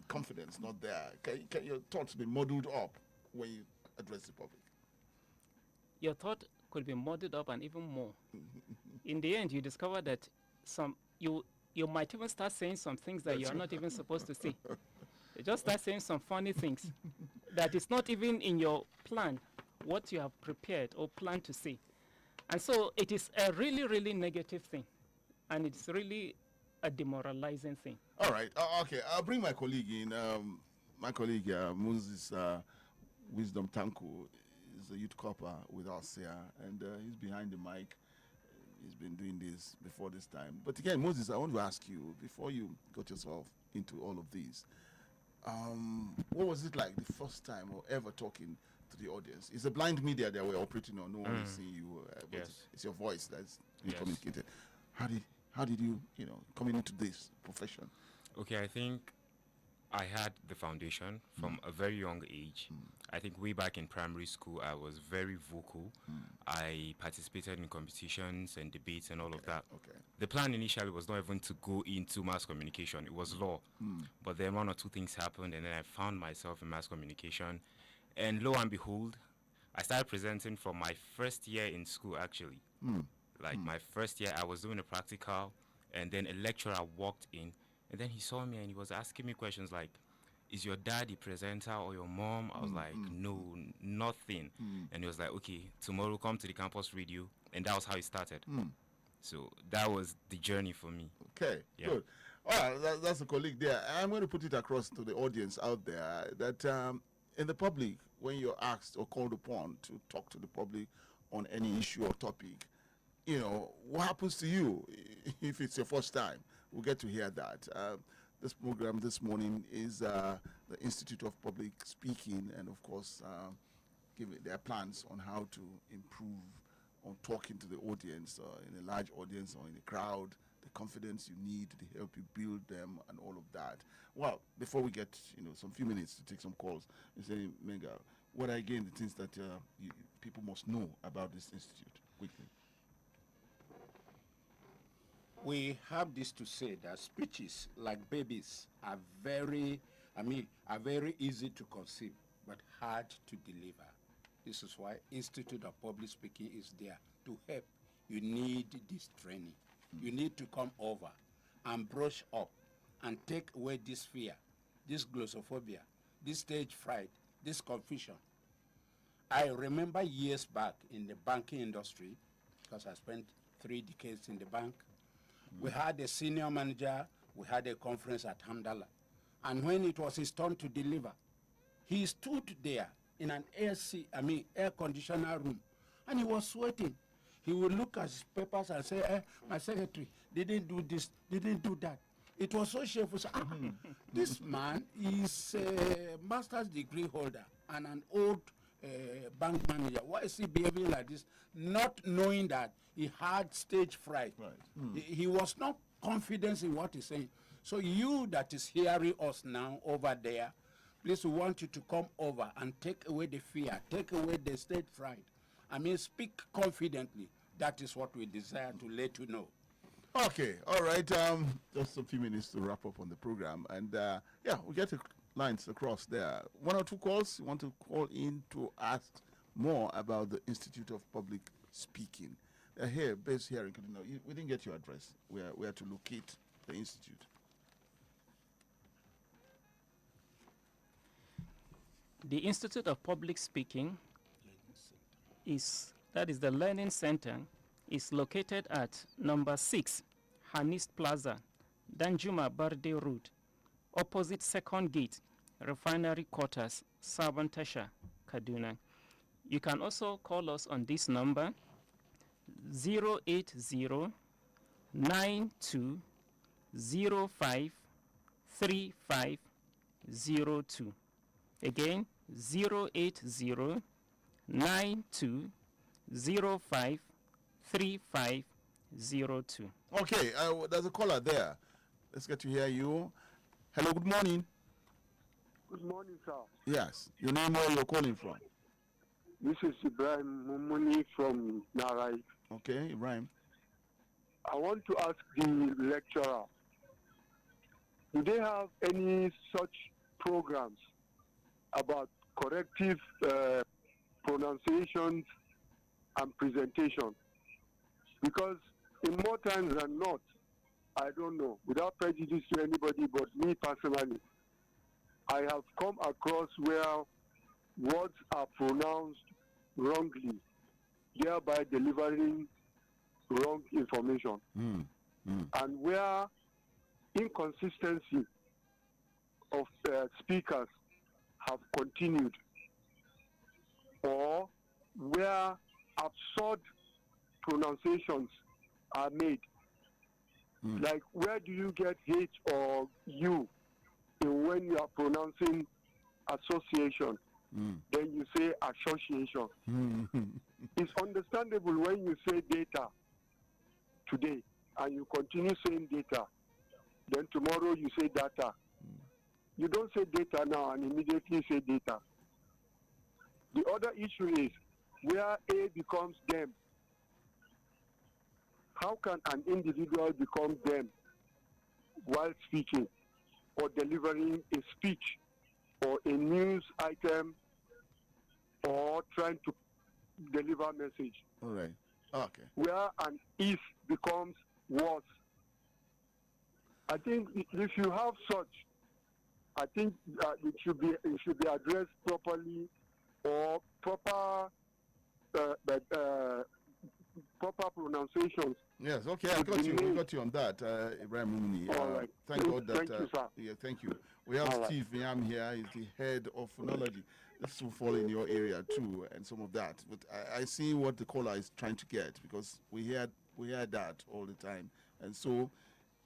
confidence not there. Can your thoughts be muddled up when you address the public? Your thought could be muddled up and even more. In the end, you discover that you might even start saying some things that you're not even supposed to say. You just start saying some funny things that is not even in your plan, what you have prepared or planned to say. And so it is a really, really negative thing. And it's really a demoralizing thing. All right. Okay. I'll bring my colleague in. My colleague, Moses Wisdom Tanko, is a youth copper with us here. And he's behind the mic. He's been doing this before this time. But again, Moses, I want to ask you, before you got yourself into all of these, what was it like the first time or ever talking to the audience? It's a blind media that we're operating on. No one is seeing you. But Yes. it's your voice that's being Yes. communicated. How did you, coming into this profession? Okay, I think I had the foundation from a very young age. I think way back in primary school, I was very vocal. I participated in competitions and debates and all of that. Okay. The plan initially was not even to go into mass communication. It was law. But then one or two things happened, and then I found myself in mass communication. And lo and behold, I started presenting from my first year in school, actually. Like my first year, I was doing a practical, and then a lecturer walked in, and then he saw me and he was asking me questions like, is your dad the presenter or your mom? I was like, no, nothing. And he was like, okay, tomorrow come to the campus radio. And that was how it started. So that was the journey for me. Okay, Yeah. good. All right, that's a colleague there. I'm going to put it across to the audience out there that in the public, when you're asked or called upon to talk to the public on any issue or topic, what happens to you if it's your first time? We'll get to hear that. This program this morning is the Institute of Public Speaking, and of course, giving their plans on how to improve on talking to the audience, in a large audience or in a crowd, the confidence you need to help you build them, and all of that. Well, before we get some few minutes to take some calls, you say, Menga, what are again the things that people must know about this institute quickly? We have this to say that speeches, like babies, are very easy to conceive, but hard to deliver. This is why Institute of Public Speaking is there to help. You need this training. You need to come over and brush up and take away this fear, this glossophobia, this stage fright, this confusion. I remember years back in the banking industry, because I spent 3 decades in the bank. We had a senior manager, we had a conference at Hamdallah. And when it was his turn to deliver, he stood there in an air conditioner room, and he was sweating. He would look at his papers and say, my secretary didn't do this, didn't do that. It was so shameful. This man is a master's degree holder and an old bank manager. Why is he behaving like this? Not knowing that he had stage fright. Right. He was not confident in what he's saying. So you that is hearing us now over there, please, we want you to come over and take away the fear, take away the stage fright. Speak confidently. That is what we desire to let you know. Okay, all right. Just a few minutes to wrap up on the program. And we get the lines across there. 1 or 2 calls. You want to call in to ask more about the Institute of Public Speaking. Here, based here in Kaduna. We didn't get your address. We are to locate the institute. The Institute of Public Speaking is the Learning Center, is located at number 6, Hanist Plaza, Danjuma Barde Road, opposite Second Gate, Refinery Quarters, Sabon Tasha, Kaduna. You can also call us on this number, 080 92 05 3502. Again, 080 92 05 3502. Okay, there's a caller there. Let's get to hear you. Hello, good morning. Good morning, sir. Yes. Your name, where you're calling from? This is Ibrahim Mumuni from Narai. Okay, Ibrahim. I want to ask the lecturer, do they have any such programs about corrective pronunciations and presentation? Because in more times than not, I don't know, without prejudice to anybody but me personally, I have come across where words are pronounced wrongly, thereby delivering wrong information. And where inconsistency of speakers have continued, or where absurd pronunciations are made. Like, where do you get H or U when you are pronouncing association? Then you say association. It's understandable when you say data today and you continue saying data. Then tomorrow you say data. You don't say data now and immediately say data. The other issue is where A becomes them. How can an individual become them while speaking or delivering a speech or a news item or trying to deliver a message? All right. Okay. Where an is becomes was. I think if you have such, I think it should be addressed properly, or proper pronunciations. Yes, okay, I got you. We got you on that, Ibrahim Mumuni. All right. Thank God that. Thank you, sir. Yeah, thank you. We have Steve NYAM here. He's the head of phonology. This will fall in your area too, and some of that. But I see what the caller is trying to get, because we hear that all the time. And so,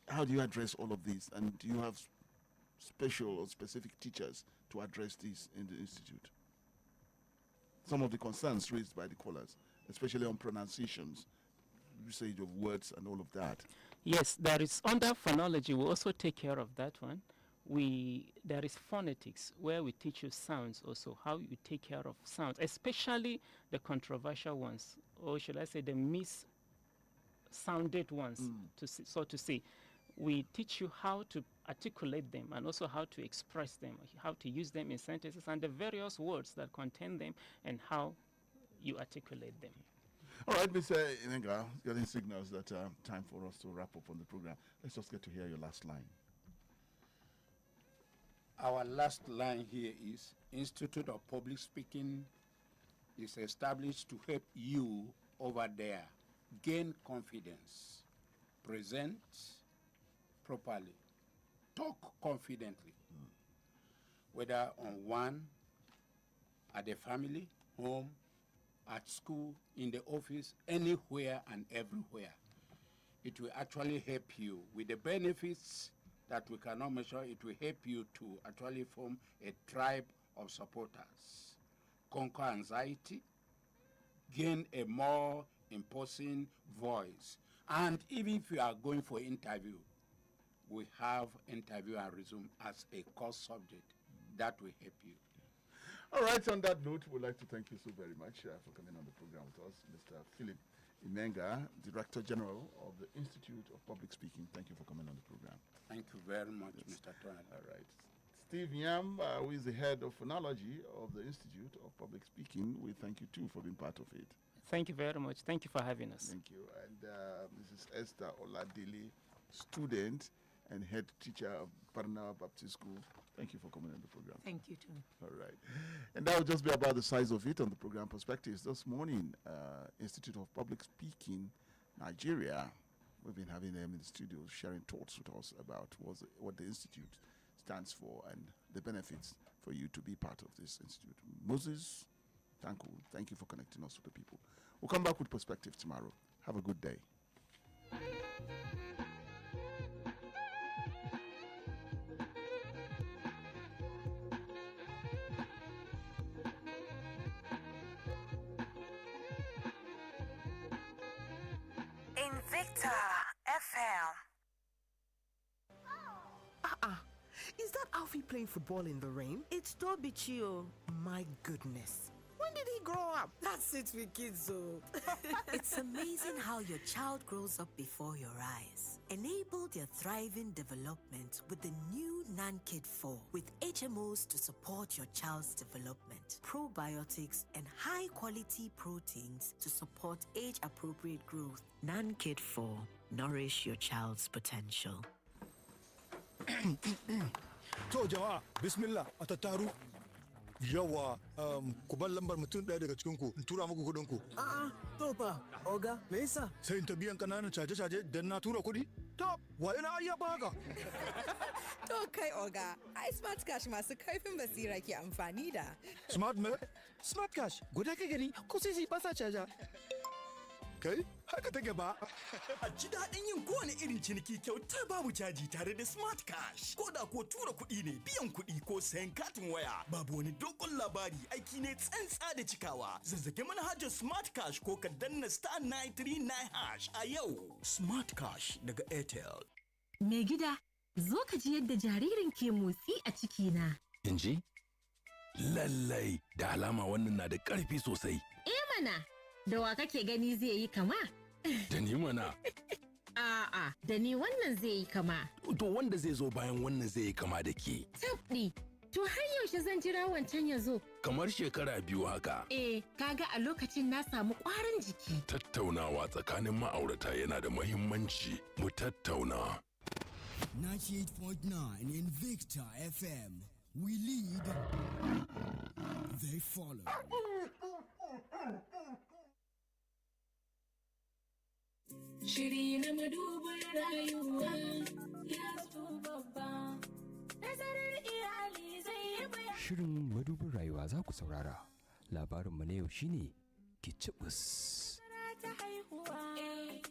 how do you address all of this? And do you have special or specific teachers to address this in the institute? Some of the concerns raised by the callers, especially on pronunciations, usage of words and all of that. Yes, there is under phonology, we also take care of that one. There is phonetics, where we teach you sounds also, how you take care of sounds, especially the controversial ones, or should I say the missounded ones, so to say. We teach you how to articulate them and also how to express them, how to use them in sentences and the various words that contain them and how you articulate them. All right, Mr. Imenga, getting signals that time for us to wrap up on the program. Let's just get to hear your last line. Our last line here is, Institute of Public Speaking is established to help you over there gain confidence, present properly, talk confidently, whether on one, at the family, home, at school, in the office, anywhere and everywhere. It will actually help you with the benefits that we cannot measure. It will help you to actually form a tribe of supporters, conquer anxiety, gain a more imposing voice. And even if you are going for interview, we have interview and resume as a course subject. That will help you. All right, on that note, we'd like to thank you so very much for coming on the program with us, Mr. PHILLIP IMENGER, Director General of the Institute of Public Speaking. Thank you for coming on the program. Thank you very much, Mr. Toyin. All right. Steve NYAM, who is the head of phonology of the Institute of Public Speaking, we thank you too for being part of it. Thank you very much. Thank you for having us. Thank you. And Mrs. Esther Oladili, student and head teacher of Barna Baptist School. Thank you for coming on the program. Thank you too. All right. And that will just be about the size of it on the program Perspectives. This morning, Institute of Public Speaking, Nigeria, we've been having them in the studio sharing thoughts with us about what the Institute stands for and the benefits for you to be part of this institute. Moses, thank you for connecting us with the people. We'll come back with Perspective tomorrow. Have a good day. Invicta FM. Is that our Sophie playing football in the rain? It's Toby Chio. My goodness. When did he grow up? That's it with kids, so. It's amazing how your child grows up before your eyes. Enable their thriving development with the new NAN Kid 4 with HMOs to support your child's development, probiotics, and high-quality proteins to support age-appropriate growth. NAN Kid 4. Nourish your child's potential. To jama'a, bismillah, a tattaru. Yawa, ku bar lambar mutum ɗaya daga cikin ku in tura muku kuɗin ku. A'a, to fa, oga, me yasa? Sai in ta biyan ƙananan caje-caje dan na tura kuɗi? To, wa ina ayya ba haka? To kai oga, ai Smart Cash masu kaifin basira ke amfani da. Smart me? Smart Cash, guda ka gani ko sai ba sa caja. Kai, haka take ba. A ji daɗin yin kowane irin ciniki kyauta babu caji tare da Smart Cash. Ko da ko tura kuɗi ne, biyan kuɗi ko sayan katin waya. Babu wani dogon labari, aiki ne tsantsa da cikawa. Zazzage manhajar Smart Cash ko ka danna *939# a yau. Smart Cash daga Airtel. Mai gida, zo ka ji yadda jaririn ke motsi a cikina. In ji? Lallai, da alama wannan na da ƙarfi sosai. Mana. Da wa kake gani zai yi kama? Da ni mana. A'a, da ni wannan zai yi kama. To wanda zai zo bayan wannan zai yi kama da ke. Tabɗi, to har yaushe zan jira wancan ya zo? Kamar shekara 2 haka. Kaga a lokacin na samu ƙwarin jiki. Tattaunawa tsakanin ma'aurata yana da muhimmanci. Mu tattauna. 98.9 Invicta FM. We lead, they follow. Shiri na madubin rayuwa ya zo babba. Nazarar iyali zai yi bayan. Shirin madubin rayuwa za ku saurara. Labarinmu na yau shine kicibis. Ta haihuwa,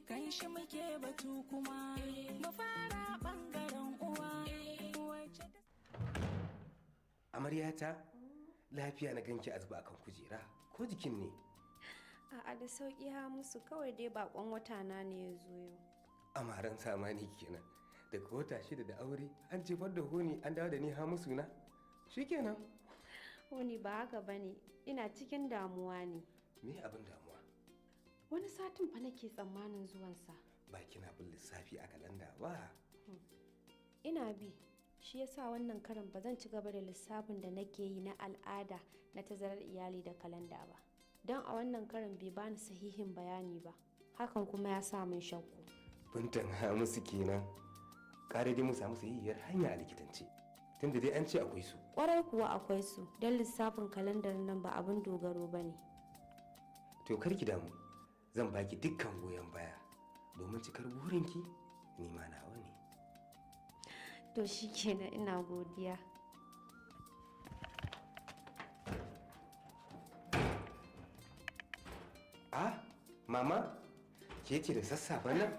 kan shi muke batu kuma, mu fara ɓangaren uwa. Amaryata, lafiya na ganki a zuba akan kujera, ko jikin ne? A'a da sauki ha musu kawai dai bakon wata na ne ya zo yau. Amaran samani kenan. Daga wata 6 da aure an jefar da honi an dawo da ni ha musu na. Shikenan. Honi ba haka bane. Ina cikin damuwa ne. Me abin damuwa? Wani satin fa nake tsammanin zuwansa. Ba kina bin lissafi a kalanda ba. Ina bi. Shi yasa wannan karin ba zan ci gaba da lissafin da nake yi na al'ada na tazarar iyali da kalanda ba. Don a wannan karin bai bani sahihin bayani ba, hakan kuma ya sa min shakku. Buntan ha musu kenan. Kare dai mu samu sahihiyar hanya a likitance. Tunda dai an ce akwai su. Kwarai kuwa akwai su, don lissafin kalandar nan ba abin dogaro ba ne. To karki damu, zan baki dukkan goyon baya domin cikar burinki ni ma nawa ne. To shikenan, ina godiya. Mama, ke ce da sassafe nan?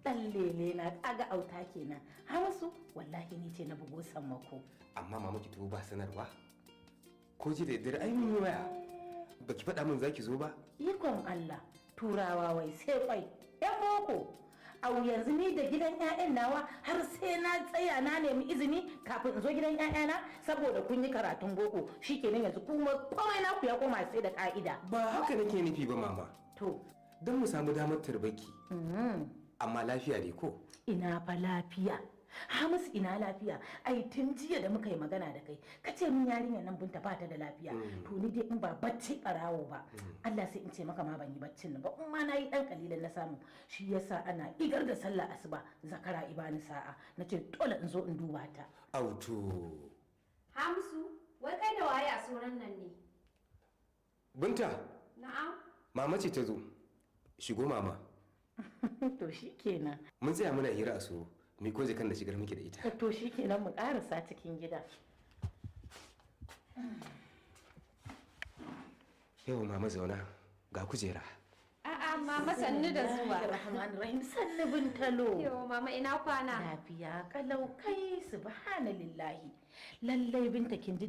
Dan lele na kaga auta kenan. Hamisu wallahi ni ce na bugo sammako. Amma mama ki tuba sanarwa. Ko ji da dare ai mun waya. Baki faɗa min zaki zo ba? Ikon Allah, turawa wai sai kwai. Yan boko. Au yanzu ni da gidan ƴaƴan nawa har sai na tsaya na nemi izini kafin in zo gidan ƴaƴana saboda kun yi karatun boko shikenan yanzu kuma komai naku ya koma sai da ka'ida. Ba haka nake nufi ba mama. To, don mu samu damar tarbaki. Amma lafiya ne ko? Ina fa lafiya. Hamisu ina lafiya. Ai tun jiya da muka yi magana da kai kace min yarinyar nan Binta ba ta da lafiya. To ni dai in ba bacci barawo ba. Allah sai in ce maka ma ban yi baccin nan ba. In ma na yi dan kalilan na samu. Shi yasa ana idar da sallah asuba zakara ibani sa'a. Nace dole in zo in duba ta. Auto. Hamisu, wai kai da waye a tsoron nan ne? Binta. Na'am. Mama ce ta zo. Shigo mama. To shikenan. Mun tsaya muna hira a so. Me ko kan da shigar miki da ita? To shikenan mu karasa cikin gida. Yau mama zauna ga kujera. A'a mama sannu da zuwa. Rahim sannu Bintalo. Yo mama ina kwana? Lafiya kalau kai subhanallahi. Lallai Binta kin ji